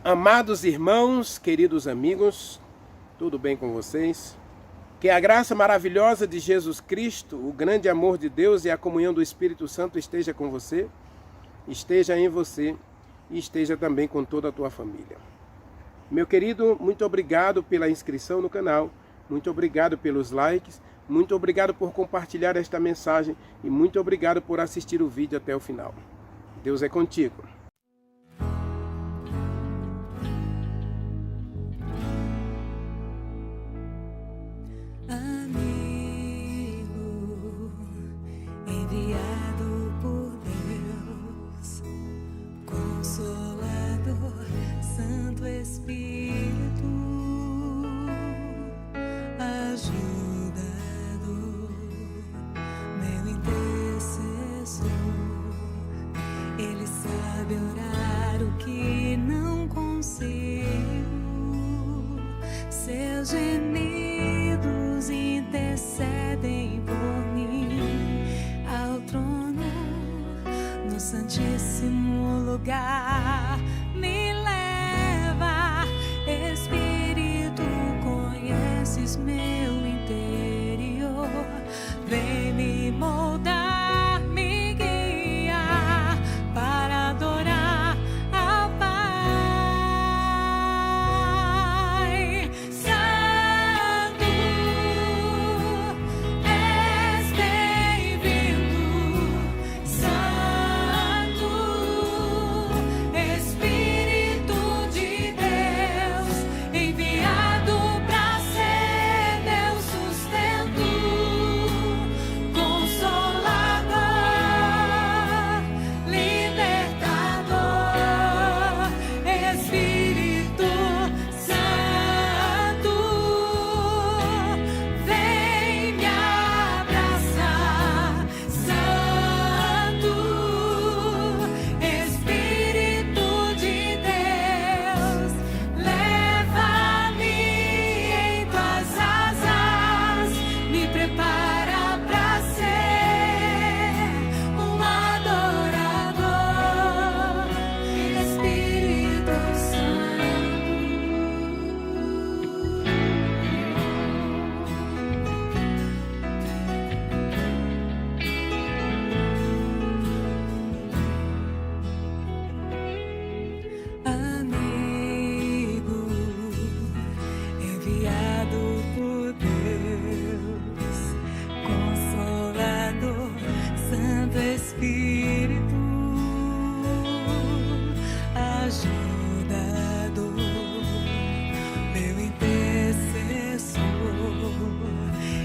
Amados irmãos, queridos amigos, tudo bem com vocês? Que a graça maravilhosa de Jesus Cristo, o grande amor de Deus e a comunhão do Espírito Santo esteja com você, esteja em você e esteja também com toda a tua família. Meu querido, muito obrigado pela inscrição no canal, muito obrigado pelos likes, muito obrigado por compartilhar esta mensagem e muito obrigado por assistir o vídeo até o final. Deus é contigo. Orar o que não consigo, seus gemidos intercedem por mim ao trono, no santíssimo lugar. Me leva, Espírito, conheces meu interior, vem me moldar.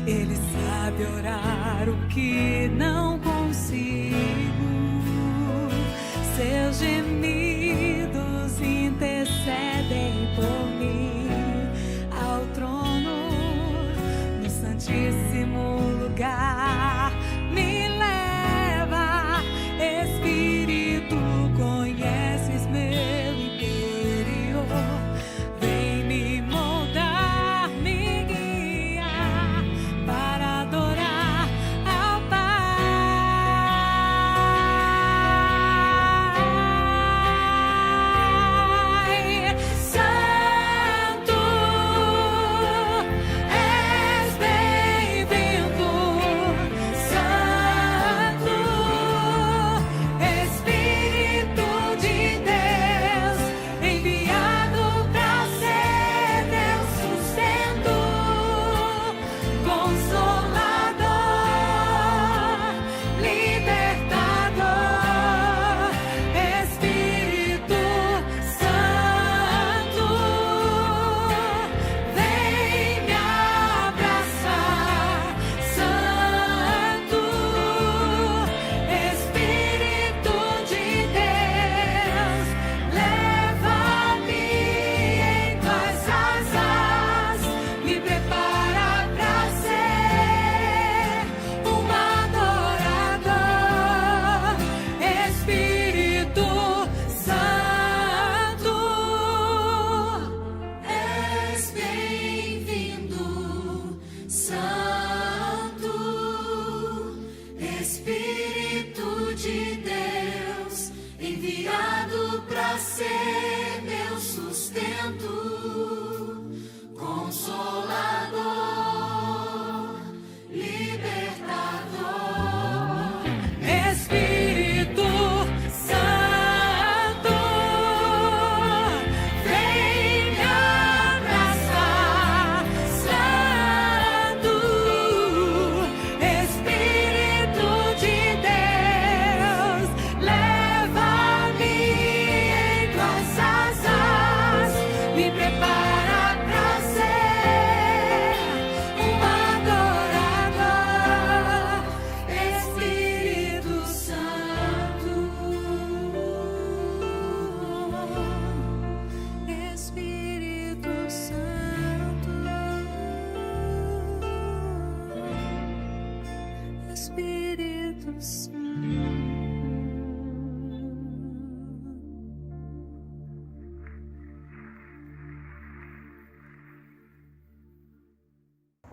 Ele sabe orar o que não consigo, seus gemidos intercedem por mim ao trono, no santíssimo lugar. Me leva, Espírito, conheces meu interior, vem me moldar, me guiar para adorar ao Pai.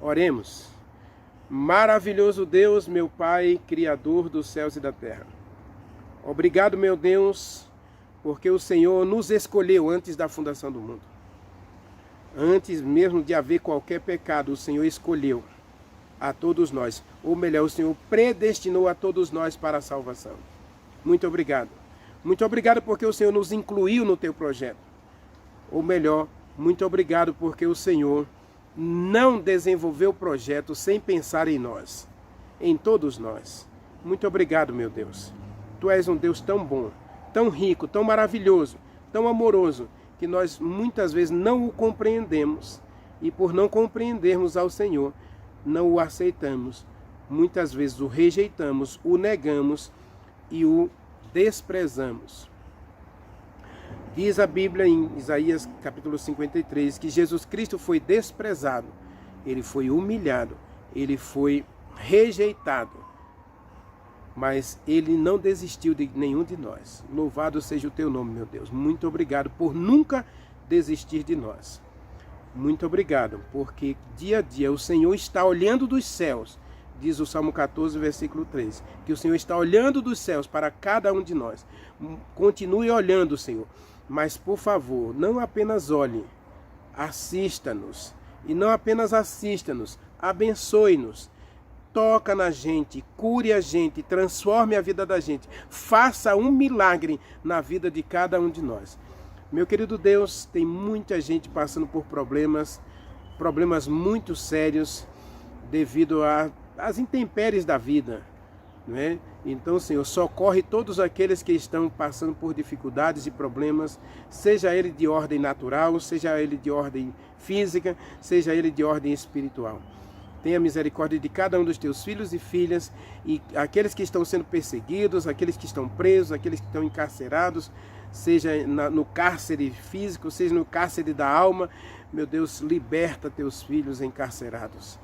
Oremos. Maravilhoso Deus, meu Pai, Criador dos céus e da terra. Obrigado, meu Deus, porque o Senhor nos escolheu antes da fundação do mundo. Antes mesmo de haver qualquer pecado, o Senhor escolheu a todos nós. Ou melhor, o Senhor predestinou a todos nós para a salvação. Muito obrigado. Muito obrigado porque o Senhor nos incluiu no teu projeto. Ou melhor, muito obrigado porque o Senhor não desenvolveu o projeto sem pensar em nós, em todos nós. Muito obrigado, meu Deus. Tu és um Deus tão bom, tão rico, tão maravilhoso, tão amoroso, que nós muitas vezes não o compreendemos. E por não compreendermos ao Senhor, não o aceitamos. Muitas vezes o rejeitamos, o negamos e o desprezamos. Diz a Bíblia em Isaías capítulo 53 que Jesus Cristo foi desprezado, ele foi humilhado, ele foi rejeitado, mas ele não desistiu de nenhum de nós. Louvado seja o teu nome, meu Deus. Muito obrigado por nunca desistir de nós. Muito obrigado, porque dia a dia o Senhor está olhando dos céus, diz o Salmo 14, versículo 3, que o Senhor está olhando dos céus para cada um de nós. Continue olhando, Senhor. Mas, por favor, não apenas olhe, assista-nos. E não apenas assista-nos, abençoe-nos. Toca na gente, cure a gente, transforme a vida da gente. Faça um milagre na vida de cada um de nós. Meu querido Deus, tem muita gente passando por problemas muito sérios devido às intempéries da vida, não é? Então, Senhor, socorre todos aqueles que estão passando por dificuldades e problemas, seja ele de ordem natural, seja ele de ordem física, seja ele de ordem espiritual. Tenha misericórdia de cada um dos teus filhos e filhas, e aqueles que estão sendo perseguidos, aqueles que estão presos, aqueles que estão encarcerados, seja no cárcere físico, seja no cárcere da alma. Meu Deus, liberta teus filhos encarcerados.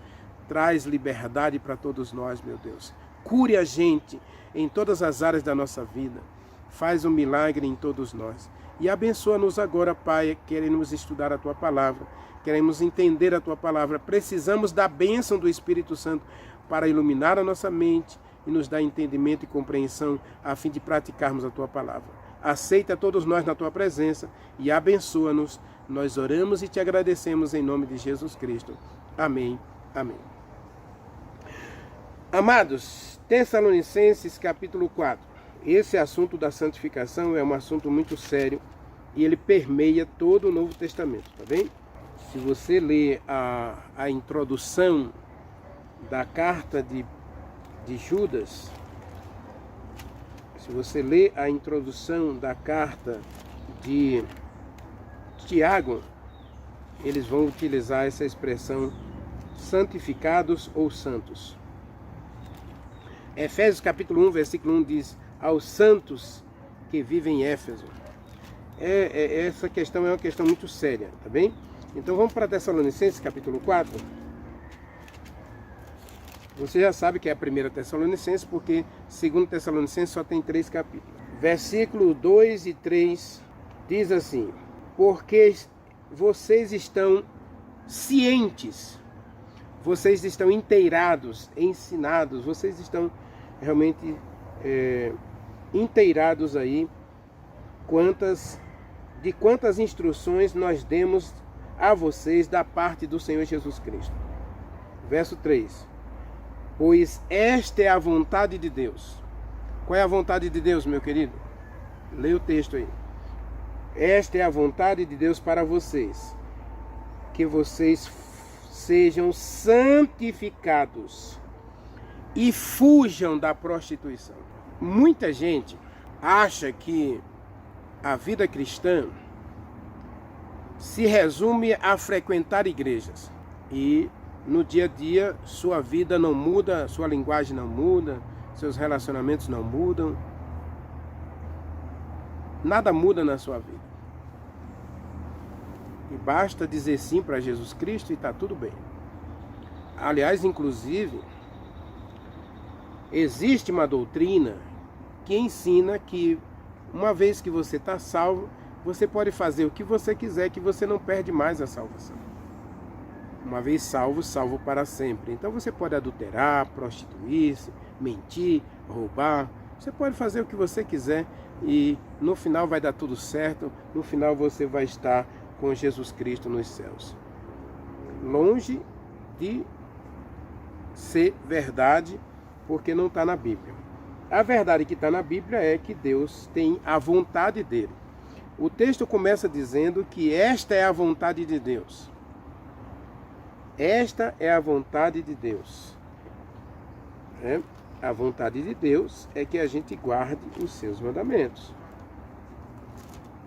Traz liberdade para todos nós, meu Deus. Cure a gente em todas as áreas da nossa vida. Faz um milagre em todos nós. E abençoa-nos agora, Pai. Queremos estudar a Tua palavra. Queremos entender a Tua palavra. Precisamos da bênção do Espírito Santo para iluminar a nossa mente e nos dar entendimento e compreensão a fim de praticarmos a Tua palavra. Aceita todos nós na Tua presença e abençoa-nos. Nós oramos e Te agradecemos em nome de Jesus Cristo. Amém. Amém. Amados, Tessalonicenses capítulo 4. Esse assunto da santificação é um assunto muito sério e ele permeia todo o Novo Testamento, tá bem? Se você ler a introdução da carta de Judas, se você ler a introdução da carta de Tiago, eles vão utilizar essa expressão santificados ou santos. Efésios capítulo 1, versículo 1 diz: aos santos que vivem em Éfeso. Essa questão é uma questão muito séria, tá bem? Então vamos para Tessalonicenses capítulo 4. Você já sabe que é a primeira Tessalonicenses, porque segundo Tessalonicenses só tem 3 capítulos. Versículo 2 e 3 diz assim: porque vocês estão cientes, vocês estão inteirados, ensinados, vocês estão realmente inteirados aí de quantas instruções nós demos a vocês da parte do Senhor Jesus Cristo. Verso 3. Pois esta é a vontade de Deus. Qual é a vontade de Deus, meu querido? Leia o texto aí. Esta é a vontade de Deus para vocês, que vocês sejam santificados e fujam da prostituição. Muita gente acha que a vida cristã se resume a frequentar igrejas e no dia a dia sua vida não muda, sua linguagem não muda, seus relacionamentos não mudam, nada muda na sua vida. E basta dizer sim para Jesus Cristo e está tudo bem. Aliás, inclusive, existe uma doutrina que ensina que uma vez que você está salvo, você pode fazer o que você quiser, que você não perde mais a salvação. Uma vez salvo, salvo para sempre. Então você pode adulterar, prostituir-se, mentir, roubar. Você pode fazer o que você quiser e no final vai dar tudo certo. No final você vai estar com Jesus Cristo nos céus. Longe de ser verdade, porque não está na Bíblia. A verdade que está na Bíblia é que Deus tem a vontade dele. O texto começa dizendo que esta é a vontade de Deus. Esta é a vontade de Deus. A vontade de Deus é que a gente guarde os seus mandamentos.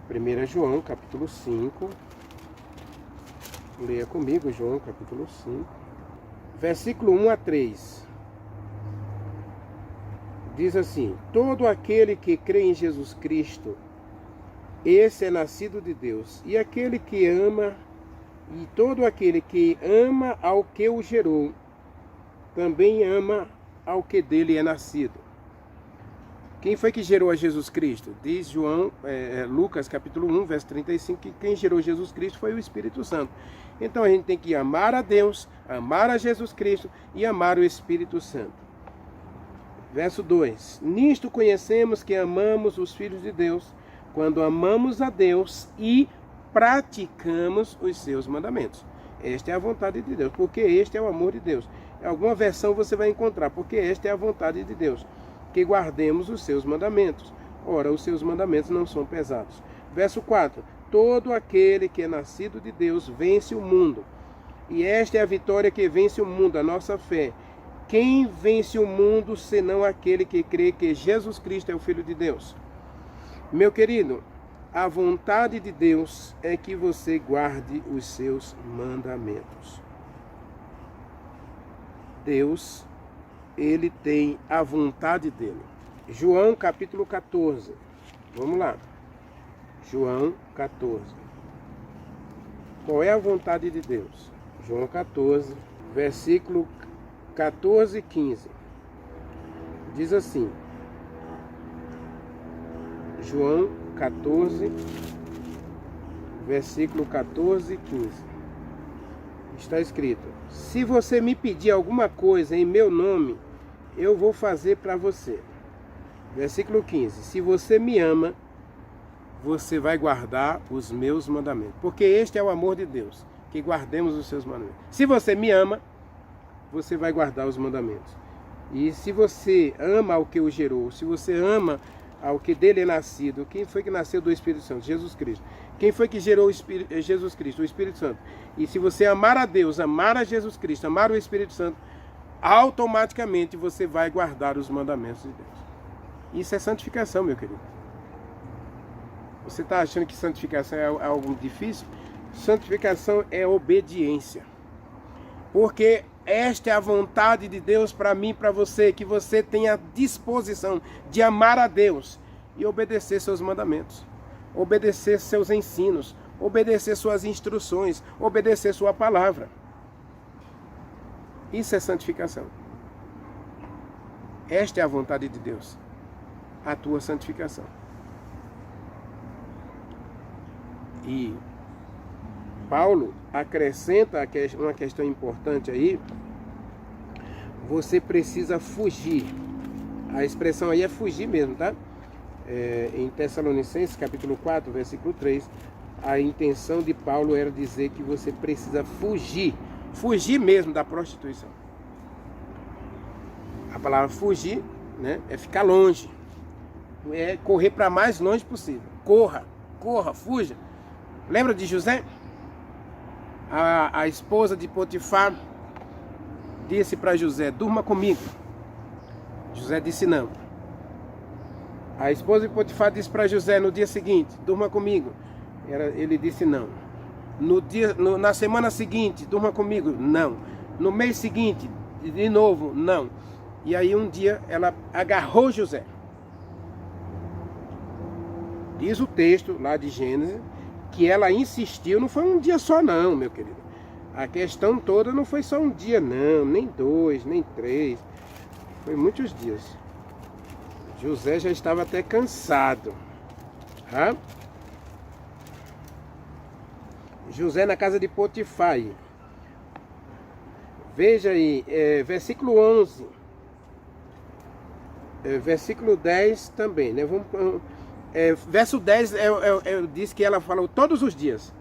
1 João, capítulo 5. Leia comigo, João, capítulo 5. Versículo 1 a 3. Diz assim: todo aquele que crê em Jesus Cristo, esse é nascido de Deus. E aquele que ama, e todo aquele que ama ao que o gerou, também ama ao que dele é nascido. Quem foi que gerou a Jesus Cristo? Diz Lucas capítulo 1, verso 35, que quem gerou Jesus Cristo foi o Espírito Santo. Então a gente tem que amar a Deus, amar a Jesus Cristo e amar o Espírito Santo. Verso 2: nisto conhecemos que amamos os filhos de Deus, quando amamos a Deus e praticamos os seus mandamentos. Esta é a vontade de Deus, porque este é o amor de Deus. Em alguma versão você vai encontrar, porque esta é a vontade de Deus, que guardemos os seus mandamentos. Ora, os seus mandamentos não são pesados. Verso 4: todo aquele que é nascido de Deus vence o mundo. E esta é a vitória que vence o mundo, a nossa fé. Quem vence o mundo, senão aquele que crê que Jesus Cristo é o Filho de Deus? Meu querido, a vontade de Deus é que você guarde os seus mandamentos. Deus, ele tem a vontade dele. João capítulo 14. Vamos lá. João 14. Qual é a vontade de Deus? João 14, versículo 14 e 15. Diz assim. João 14, versículo 14 e 15. Está escrito: se você me pedir alguma coisa em meu nome, eu vou fazer para você. Versículo 15: se você me ama, você vai guardar os meus mandamentos. Porque este é o amor de Deus, que guardemos os seus mandamentos. Se você me ama, você vai guardar os mandamentos. E se você ama ao que o gerou, se você ama ao que dele é nascido, quem foi que nasceu do Espírito Santo? Jesus Cristo. Quem foi que gerou Jesus Cristo? O Espírito Santo. E se você amar a Deus, amar a Jesus Cristo, amar o Espírito Santo, automaticamente você vai guardar os mandamentos de Deus. Isso é santificação, meu querido. Você está achando que santificação é algo difícil? Santificação é obediência. Porque esta é a vontade de Deus para mim e para você, que você tenha disposição de amar a Deus e obedecer seus mandamentos, obedecer seus ensinos, obedecer suas instruções, obedecer sua palavra. Isso é santificação. Esta é a vontade de Deus, a tua santificação. E Paulo acrescenta uma questão importante aí. Você precisa fugir. A expressão aí é fugir mesmo, tá? Em Tessalonicenses, capítulo 4, versículo 3, a intenção de Paulo era dizer que você precisa fugir. Fugir mesmo da prostituição. A palavra fugir, né, é ficar longe. É correr para mais longe possível. Corra, fuja. Lembra de José? A esposa de Potifar disse para José: durma comigo. José disse não. A esposa de Potifar disse para José no dia seguinte: durma comigo. Ele disse não. Na semana seguinte: durma comigo. Não. No mês seguinte, de novo, não. E aí um dia ela agarrou José. Diz o texto lá de Gênesis que ela insistiu. Não foi um dia só não, meu querido. A questão toda não foi só um dia não, nem 2, nem 3. Foi muitos dias. José já estava até cansado. José na casa de Potifar. Veja aí, versículo 11. Versículo 10 também, né? Verso 10 diz que ela falou todos os dias.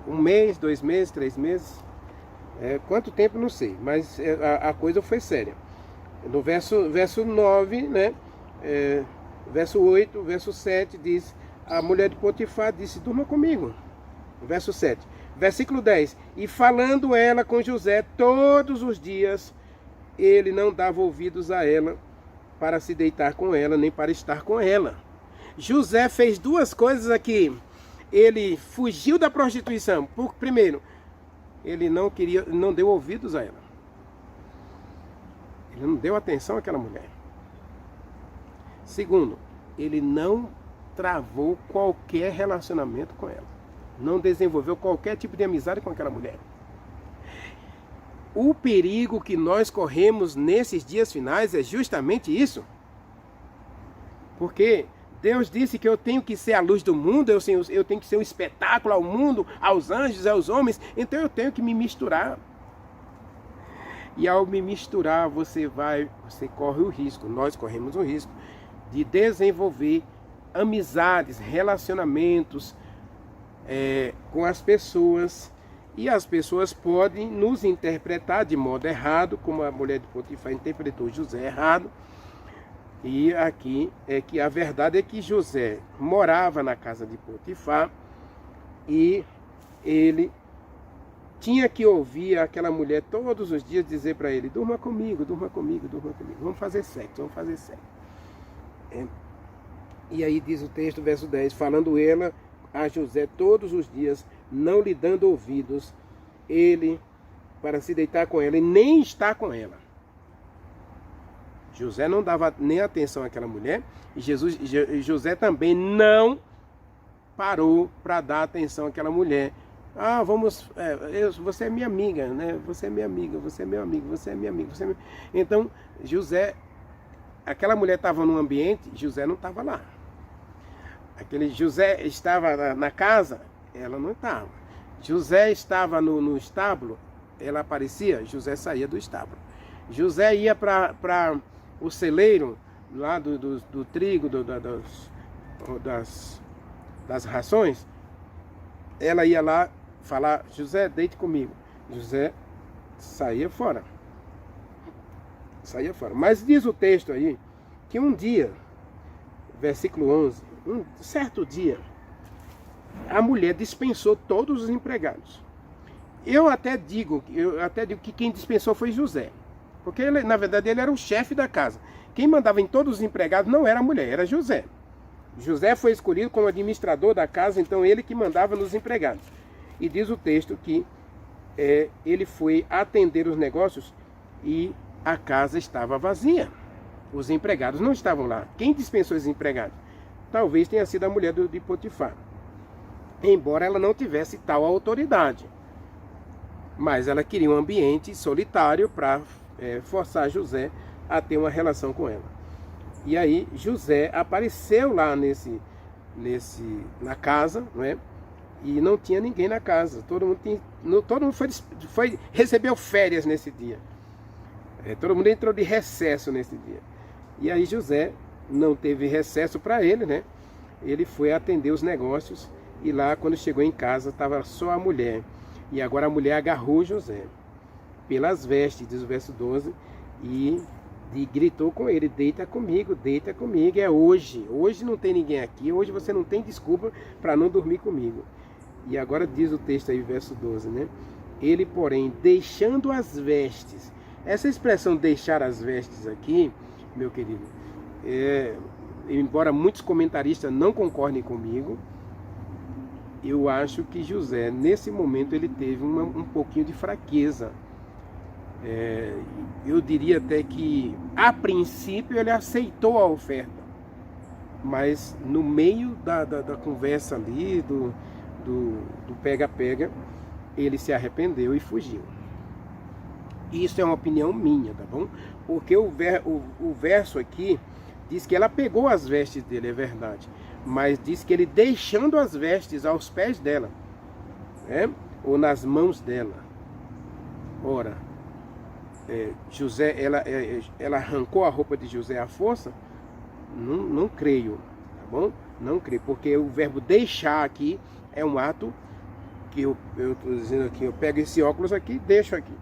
1 mês, 2 meses, 3 meses. Quanto tempo, não sei. Mas a coisa foi séria. No verso 9, né? Verso 8, verso 7 diz: a mulher de Potifar disse: durma comigo. Verso 7. Versículo 10. E falando ela com José todos os dias, ele não dava ouvidos a ela para se deitar com ela, nem para estar com ela. José fez duas coisas aqui. Ele fugiu da prostituição. Primeiro, ele não deu ouvidos a ela. Ele não deu atenção àquela mulher. Segundo, ele não travou qualquer relacionamento com ela. Não desenvolveu qualquer tipo de amizade com aquela mulher. O perigo que nós corremos nesses dias finais é justamente isso. Porque Deus disse que eu tenho que ser a luz do mundo, eu tenho que ser um espetáculo ao mundo, aos anjos, aos homens, então eu tenho que me misturar. E ao me misturar, você corre o risco, nós corremos o risco de desenvolver amizades, relacionamentos com as pessoas, e as pessoas podem nos interpretar de modo errado, como a mulher de Potifar interpretou José errado. E aqui é que a verdade é que José morava na casa de Potifar e ele tinha que ouvir aquela mulher todos os dias dizer para ele: durma comigo, durma comigo, durma comigo, vamos fazer sexo, vamos fazer sexo. E aí diz o texto, verso 10, falando ela a José todos os dias, não lhe dando ouvidos, ele para se deitar com ela e nem estar com ela. José não dava nem atenção àquela mulher, e José também não parou para dar atenção àquela mulher. Você é minha amiga, né? Você é minha amiga, você é meu amigo, você é minha amiga. Então, aquela mulher estava num ambiente, José não estava lá. José estava na casa, ela não estava. José estava no estábulo, ela aparecia, José saía do estábulo. José ia para o celeiro lá do trigo, das rações. Ela ia lá falar: José, deite comigo. José saía fora. Saía fora. Mas diz o texto aí que um dia, versículo 11, um certo dia, a mulher dispensou todos os empregados. Eu até digo que quem dispensou foi José. Porque ele, na verdade, ele era o chefe da casa. Quem mandava em todos os empregados não era a mulher, era José. José foi escolhido como administrador da casa, então ele que mandava nos empregados. E diz o texto que ele foi atender os negócios e a casa estava vazia. Os empregados não estavam lá. Quem dispensou os empregados? Talvez tenha sido a mulher de Potifar. Embora ela não tivesse tal autoridade. Mas ela queria um ambiente solitário para forçar José a ter uma relação com ela. E aí José apareceu lá na casa, não é? E não tinha ninguém na casa. Todo mundo recebeu férias nesse dia. Todo mundo entrou de recesso nesse dia. E aí José não teve recesso para ele, né? Ele foi atender os negócios e lá, quando chegou em casa, estava só a mulher. E agora a mulher agarrou José pelas vestes, diz o verso 12, e gritou com ele: deita comigo, é hoje. Hoje não tem ninguém aqui, hoje você não tem desculpa para não dormir comigo. E agora diz o texto aí, verso 12, né? Ele, porém, deixando as vestes. Essa expressão deixar as vestes aqui, meu querido, embora muitos comentaristas não concordem comigo, eu acho que José, nesse momento, ele teve um pouquinho de fraqueza. Eu diria até que, a princípio, ele aceitou a oferta. Mas, no meio da conversa ali, do pega-pega, ele se arrependeu e fugiu. Isso é uma opinião minha, tá bom? Porque o verso aqui diz que ela pegou as vestes dele, é verdade. Mas diz que ele deixando as vestes aos pés dela, ou nas mãos dela. Ora, José, ela arrancou a roupa de José à força? Não creio, tá bom? Não creio, porque o verbo deixar aqui é um ato que eu estou dizendo aqui, eu pego esse óculos aqui e deixo aqui.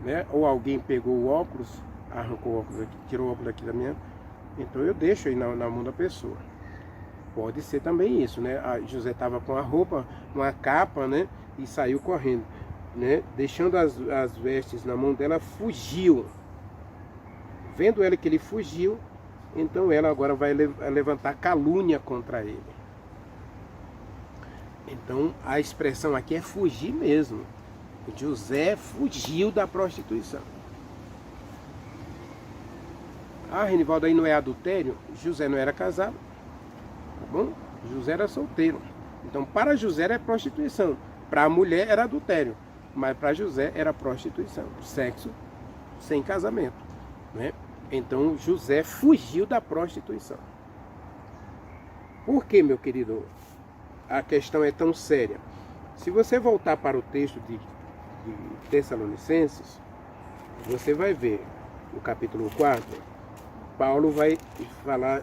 Né? Ou alguém pegou o óculos, arrancou o óculos aqui, tirou o óculos aqui da minha, então eu deixo aí na mão da pessoa. Pode ser também isso, né? José estava com a roupa, uma capa, né? E saiu correndo, né? Deixando as vestes na mão dela, fugiu. Vendo ela que ele fugiu, então ela agora vai levantar calúnia contra ele. Então a expressão aqui é fugir mesmo. José fugiu da prostituição. Renivaldo, aí não é adultério? José não era casado, tá bom? José era solteiro. Então para José era prostituição. Para a mulher era adultério. Mas para José era prostituição. Sexo sem casamento, né? Então José fugiu da prostituição. Por que, meu querido, a questão é tão séria? Se você voltar para o texto de Tessalonicenses, você vai ver no capítulo 4, Paulo vai falar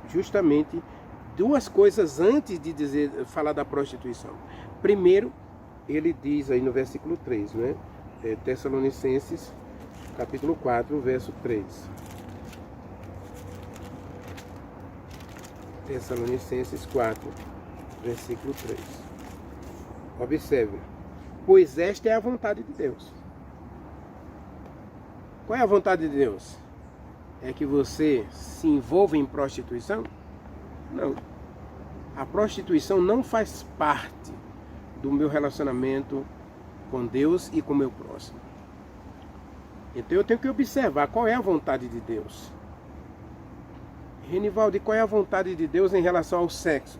justamente duas coisas antes de falar da prostituição. Primeiro, ele diz aí no versículo 3, né? Tessalonicenses, capítulo 4, verso 3. Tessalonicenses 4, versículo 3. Observe. Pois esta é a vontade de Deus. Qual é a vontade de Deus? É que você se envolva em prostituição? Não. A prostituição não faz parte do meu relacionamento com Deus e com o meu próximo. Então eu tenho que observar qual é a vontade de Deus. Renivaldo, qual é a vontade de Deus em relação ao sexo?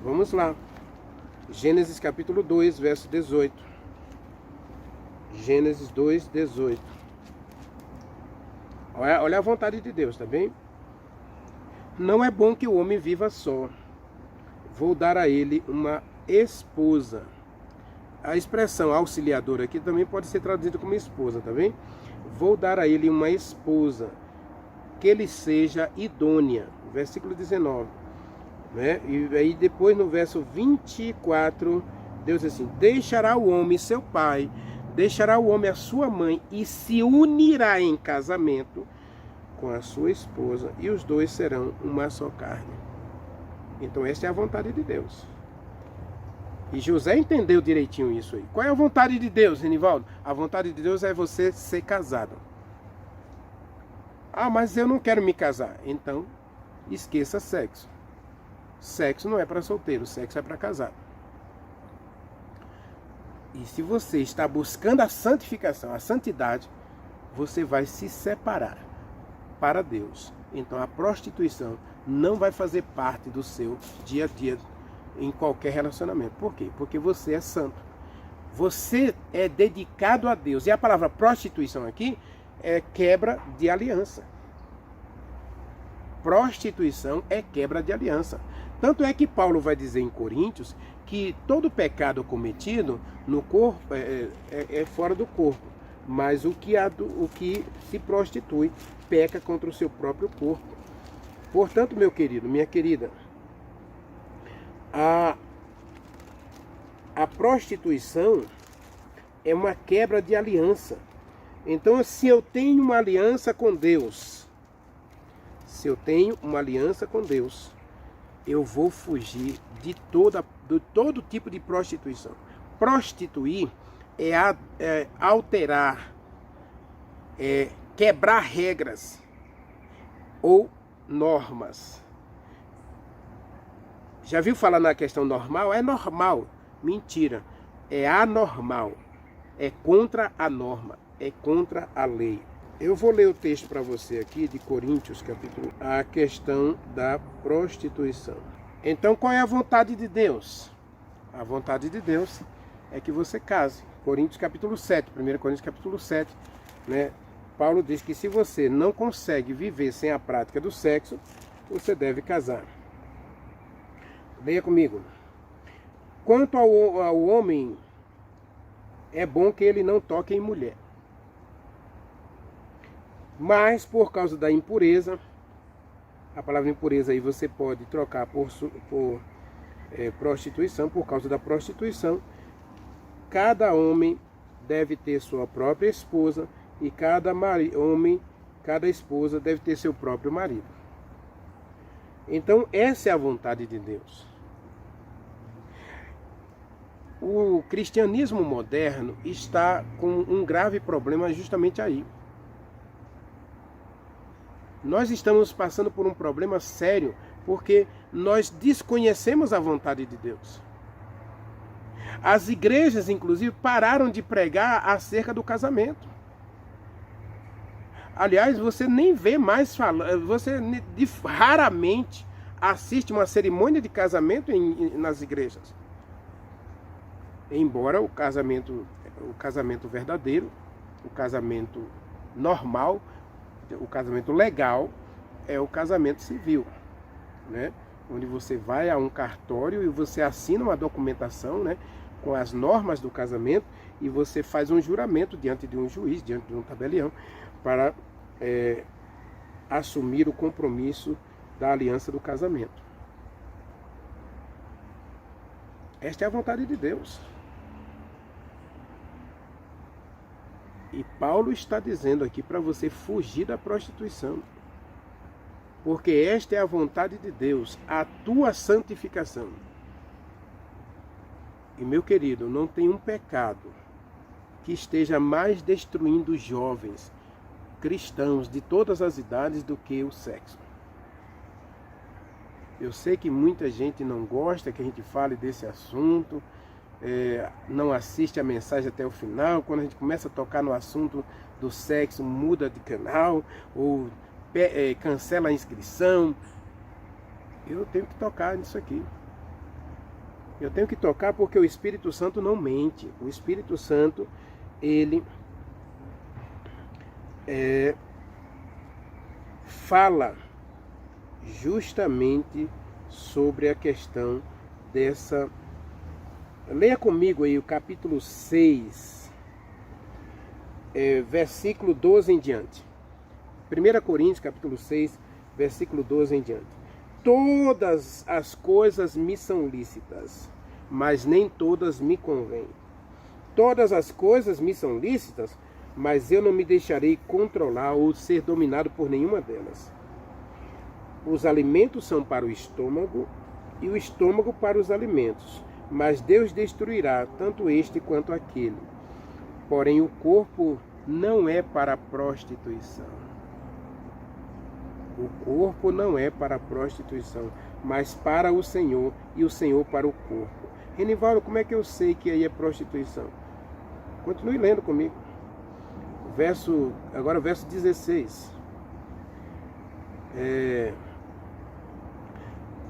Vamos lá. Gênesis capítulo 2, verso 18. Gênesis 2, 18. Olha a vontade de Deus, tá bem? Não é bom que o homem viva só. Vou dar a ele uma esposa. A expressão auxiliadora aqui também pode ser traduzida como esposa, tá bem? Vou dar a ele uma esposa que ele seja idônea. Versículo 19. Né? E aí depois no verso 24, Deus diz assim: deixará o homem seu pai, deixará o homem a sua mãe e se unirá em casamento com a sua esposa e os dois serão uma só carne. Então essa é a vontade de Deus. E José entendeu direitinho isso aí. Qual é a vontade de Deus, Renivaldo? A vontade de Deus é você ser casado. Mas eu não quero me casar. Então esqueça sexo. Sexo não é para solteiro, sexo é para casado. E se você está buscando a santificação, a santidade, você vai se separar para Deus. Então a prostituição não vai fazer parte do seu dia a dia em qualquer relacionamento. Por quê? Porque você é santo. Você é dedicado a Deus. E a palavra prostituição aqui é quebra de aliança. Prostituição é quebra de aliança. Tanto é que Paulo vai dizer em Coríntios que todo pecado cometido no corpo é fora do corpo. Mas o que se prostitui peca contra o seu próprio corpo. Portanto, meu querido, minha querida, a prostituição é uma quebra de aliança. Então, se eu tenho uma aliança com Deus, eu vou fugir de todo tipo de prostituição. Prostituir é alterar, quebrar regras ou normas. Já viu falar na questão normal? É normal. Mentira. É anormal. É contra a norma. É contra a lei. Eu vou ler o texto para você aqui de Coríntios, capítulo, a questão da prostituição. Então, qual é a vontade de Deus? A vontade de Deus é que você case. Coríntios capítulo 7, 1 Coríntios capítulo 7, né? Paulo diz que se você não consegue viver sem a prática do sexo, você deve casar. Leia comigo. Quanto ao homem, é bom que ele não toque em mulher. Mas por causa da impureza, a palavra impureza aí você pode trocar por prostituição, por causa da prostituição, cada homem deve ter sua própria esposa e cada esposa deve ter seu próprio marido. Então essa é a vontade de Deus. O cristianismo moderno está com um grave problema justamente aí. Nós estamos passando por um problema sério porque nós desconhecemos a vontade de Deus. As igrejas, inclusive, pararam de pregar acerca do casamento. Aliás, você nem vê mais falando, você raramente assiste uma cerimônia de casamento nas igrejas. Embora o casamento verdadeiro, o casamento normal, o casamento legal é o casamento civil, né? Onde você vai a um cartório e você assina uma documentação, né, com as normas do casamento e você faz um juramento diante de um juiz, diante de um tabelião, para assumir o compromisso da aliança do casamento. Esta é a vontade de Deus. E Paulo está dizendo aqui para você fugir da prostituição. Porque esta é a vontade de Deus, a tua santificação. E meu querido, não tem um pecado que esteja mais destruindo jovens cristãos de todas as idades do que o sexo. Eu sei que muita gente não gosta que a gente fale desse assunto, não assiste a mensagem até o final. Quando a gente começa a tocar no assunto do sexo, muda de canal ou cancela a inscrição. Eu tenho que tocar nisso aqui. Eu tenho que tocar porque o Espírito Santo não mente. O Espírito Santo, ele fala justamente sobre a questão dessa. Leia comigo aí o capítulo 6, versículo 12 em diante. 1 Coríntios, capítulo 6, versículo 12 em diante. Todas as coisas me são lícitas, mas nem todas me convêm. Todas as coisas me são lícitas, mas eu não me deixarei controlar ou ser dominado por nenhuma delas. Os alimentos são para o estômago e o estômago para os alimentos, mas Deus destruirá tanto este quanto aquele. Porém, o corpo não é para a prostituição. O corpo não é para a prostituição, mas para o Senhor, e o Senhor para o corpo. Renivaldo, como é que eu sei que aí é prostituição? Continue lendo comigo. Agora o verso 16.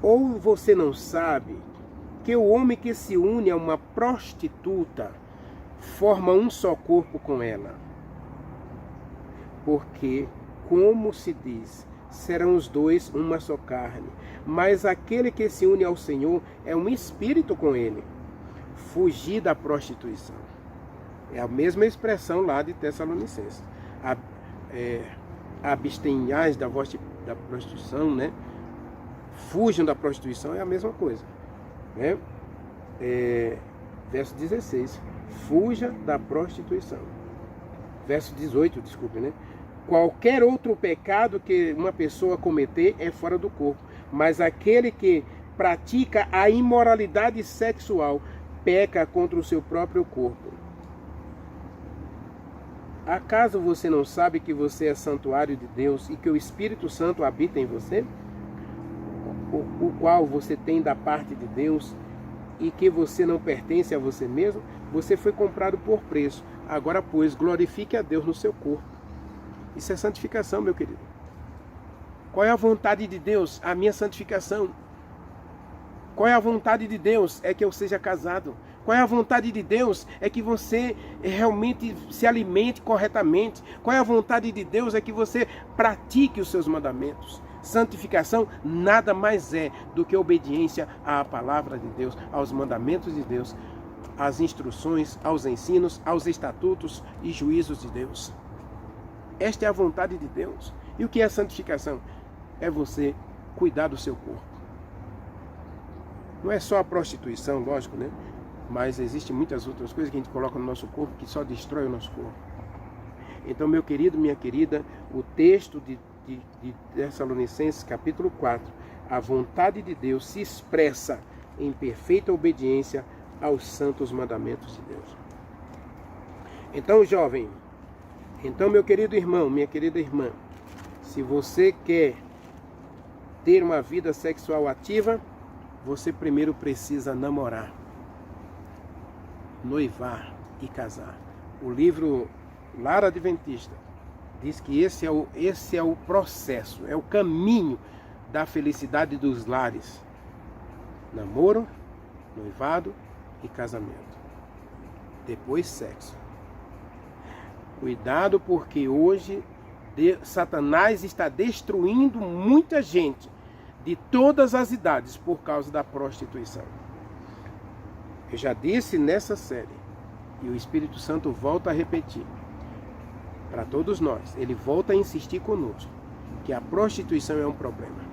Ou você não sabe que o homem que se une a uma prostituta forma um só corpo com ela? Porque, como se diz, serão os dois uma só carne. Mas aquele que se une ao Senhor é um espírito com ele. Fugir da prostituição. É a mesma expressão lá de Tessalonicenses. Abstenhais da prostituição, né? Fujam da prostituição, é a mesma coisa, né? Verso 16. Fuja da prostituição. Verso 18, desculpe, né? Qualquer outro pecado que uma pessoa cometer é fora do corpo, mas aquele que pratica a imoralidade sexual peca contra o seu próprio corpo. Acaso você não sabe que você é santuário de Deus e que o Espírito Santo habita em você? O qual você tem da parte de Deus e que você não pertence a você mesmo? Você foi comprado por preço. Agora, pois, glorifique a Deus no seu corpo. Isso é santificação, meu querido. Qual é a vontade de Deus? A minha santificação. Qual é a vontade de Deus? É que eu seja casado. Qual é a vontade de Deus? É que você realmente se alimente corretamente. Qual é a vontade de Deus? É que você pratique os seus mandamentos. Santificação nada mais é do que obediência à palavra de Deus, aos mandamentos de Deus. às instruções, aos ensinos, aos estatutos e juízos de Deus. Esta é a vontade de Deus. E o que é santificação? É você cuidar do seu corpo. Não é só a prostituição, lógico, né? Mas existem muitas outras coisas que a gente coloca no nosso corpo que só destrói o nosso corpo. Então, meu querido, minha querida, o texto de Tessalonicenses, capítulo 4, a vontade de Deus se expressa em perfeita obediência aos santos mandamentos de Deus. Então, jovem, então, meu querido irmão, minha querida irmã, se você quer ter uma vida sexual ativa, você primeiro precisa namorar, noivar e casar. O livro Lar Adventista diz que esse é o processo, é o caminho da felicidade dos lares. Namoro, noivado e casamento. Depois sexo. Cuidado, porque hoje Satanás está destruindo muita gente de todas as idades por causa da prostituição. Eu já disse nessa série, e o Espírito Santo volta a repetir para todos nós, ele volta a insistir conosco, que a prostituição é um problema.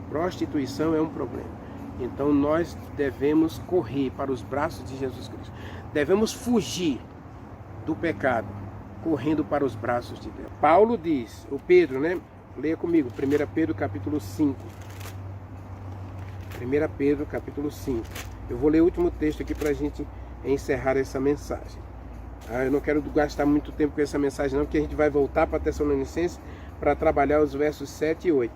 Prostituição é um problema. Então nós devemos correr para os braços de Jesus Cristo. Devemos fugir do pecado, correndo para os braços de Deus. Paulo diz, o Pedro, né? Leia comigo, 1 Pedro capítulo 5. 1 Pedro capítulo 5. Eu vou ler o último texto aqui para a gente encerrar essa mensagem. Eu não quero gastar muito tempo com essa mensagem não, porque a gente vai voltar para Tessalonicenses para trabalhar os versos 7 e 8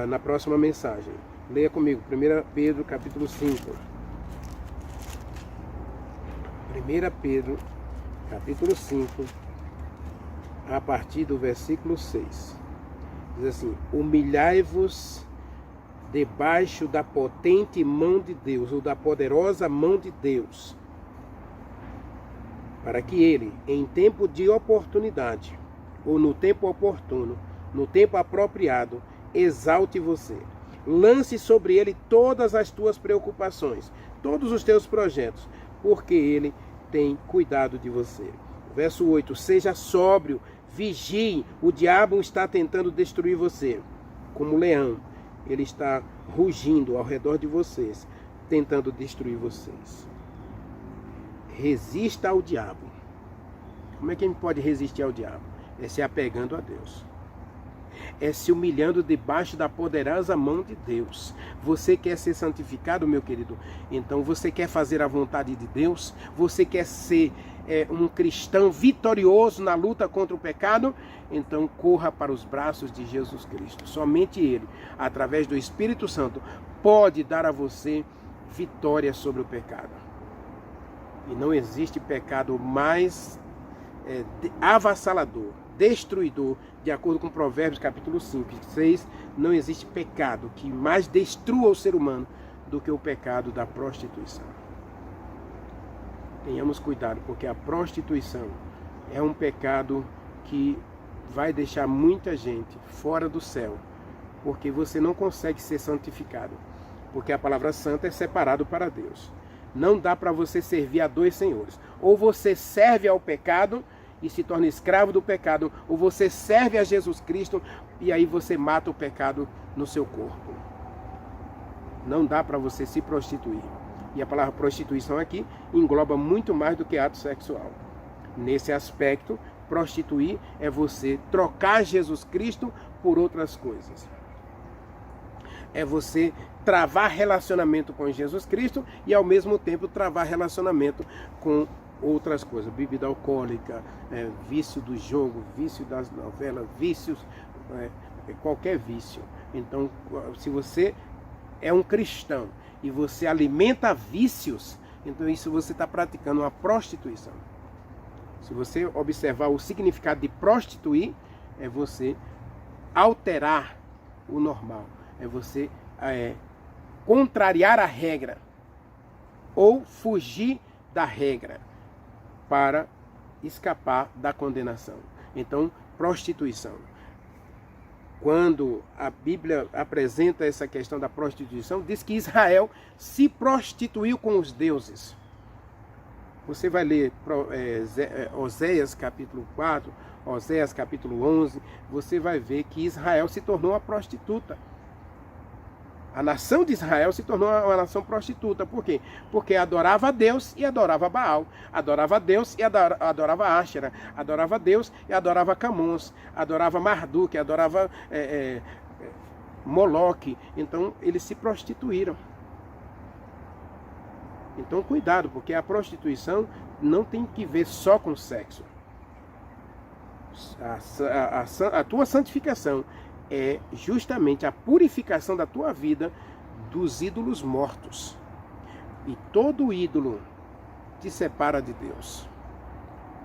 na próxima mensagem. Leia comigo, 1 Pedro capítulo 5. 1 Pedro capítulo 5, a partir do versículo 6. Diz assim: humilhai-vos debaixo da potente mão de Deus, ou da poderosa mão de Deus, para que ele, em tempo de oportunidade, ou no tempo oportuno, no tempo apropriado, exalte você. Lance sobre ele todas as tuas preocupações, todos os teus projetos, porque ele tem cuidado de você. Verso 8, seja sóbrio, vigie, o diabo está tentando destruir você, como leão, ele está rugindo ao redor de vocês, tentando destruir vocês. Resista ao diabo. Como é que a gente pode resistir ao diabo? É se apegando a Deus. É se humilhando debaixo da poderosa mão de Deus. Você quer ser santificado, meu querido? Então você quer fazer a vontade de Deus? Você quer ser um cristão vitorioso na luta contra o pecado? Então corra para os braços de Jesus Cristo. Somente Ele, através do Espírito Santo, pode dar a você vitória sobre o pecado. E não existe pecado mais avassalador, destruidor, de acordo com Provérbios capítulo 5 e 6, não existe pecado que mais destrua o ser humano do que o pecado da prostituição. Tenhamos cuidado, porque a prostituição é um pecado que vai deixar muita gente fora do céu, porque você não consegue ser santificado, porque a palavra santa é separado para Deus. Não dá para você servir a dois senhores. Ou você serve ao pecado e se torna escravo do pecado, ou você serve a Jesus Cristo e aí você mata o pecado no seu corpo. Não dá para você se prostituir. E a palavra prostituição aqui engloba muito mais do que ato sexual. Nesse aspecto, prostituir é você trocar Jesus Cristo por outras coisas. É você travar relacionamento com Jesus Cristo e ao mesmo tempo travar relacionamento com outras coisas, bebida alcoólica, vício do jogo, vício das novelas, vícios, qualquer vício. Então, se você é um cristão e você alimenta vícios, então isso você está praticando uma prostituição. Se você observar o significado de prostituir, é você alterar o normal, é você contrariar a regra ou fugir da regra para escapar da condenação. Então, prostituição. quando a Bíblia apresenta essa questão da prostituição, diz que Israel se prostituiu com os deuses. Você vai ler Oséias capítulo 4, Oséias capítulo 11, você vai ver que Israel se tornou uma prostituta. A nação de Israel se tornou uma nação prostituta. Por quê? Porque adorava a Deus e adorava Baal. Adorava a Deus e adorava Áshera. Adorava a Deus e adorava Camons. Adorava Marduk, adorava Moloque. Então, eles se prostituíram. Então, cuidado, porque a prostituição não tem que ver só com sexo. A tua santificação é justamente a purificação da tua vida dos ídolos mortos. E todo ídolo te separa de Deus.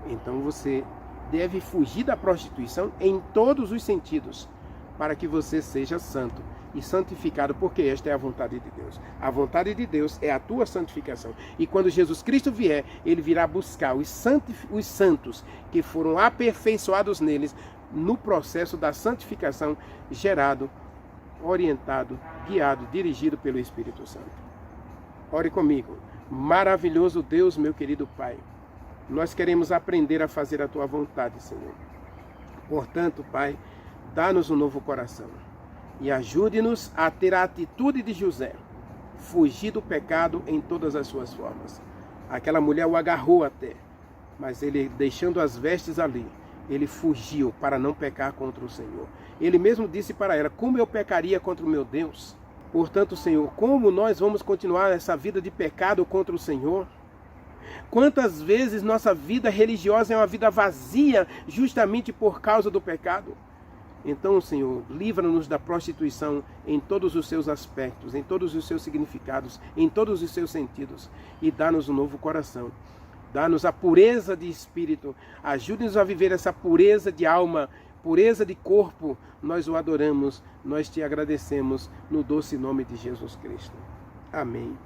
Então você deve fugir da prostituição em todos os sentidos, para que você seja santo e santificado, porque esta é a vontade de Deus. A vontade de Deus é a tua santificação. E quando Jesus Cristo vier, ele virá buscar os santos que foram aperfeiçoados neles, no processo da santificação, gerado, orientado, guiado, dirigido pelo Espírito Santo. Ore comigo. Maravilhoso Deus, meu querido Pai, nós queremos aprender a fazer a Tua vontade, Senhor. Portanto, Pai, dá-nos um novo coração e ajude-nos a ter a atitude de José, fugir do pecado em todas as suas formas. Aquela mulher o agarrou até, mas ele, deixando as vestes ali, ele fugiu para não pecar contra o Senhor. Ele mesmo disse para ela: como eu pecaria contra o meu Deus? Portanto, Senhor, como nós vamos continuar essa vida de pecado contra o Senhor? Quantas vezes nossa vida religiosa é uma vida vazia justamente por causa do pecado? Então, Senhor, livra-nos da prostituição em todos os seus aspectos, em todos os seus significados, em todos os seus sentidos, e dá-nos um novo coração. Dá-nos a pureza de espírito, ajude-nos a viver essa pureza de alma, pureza de corpo. Nós o adoramos, nós te agradecemos no doce nome de Jesus Cristo. Amém.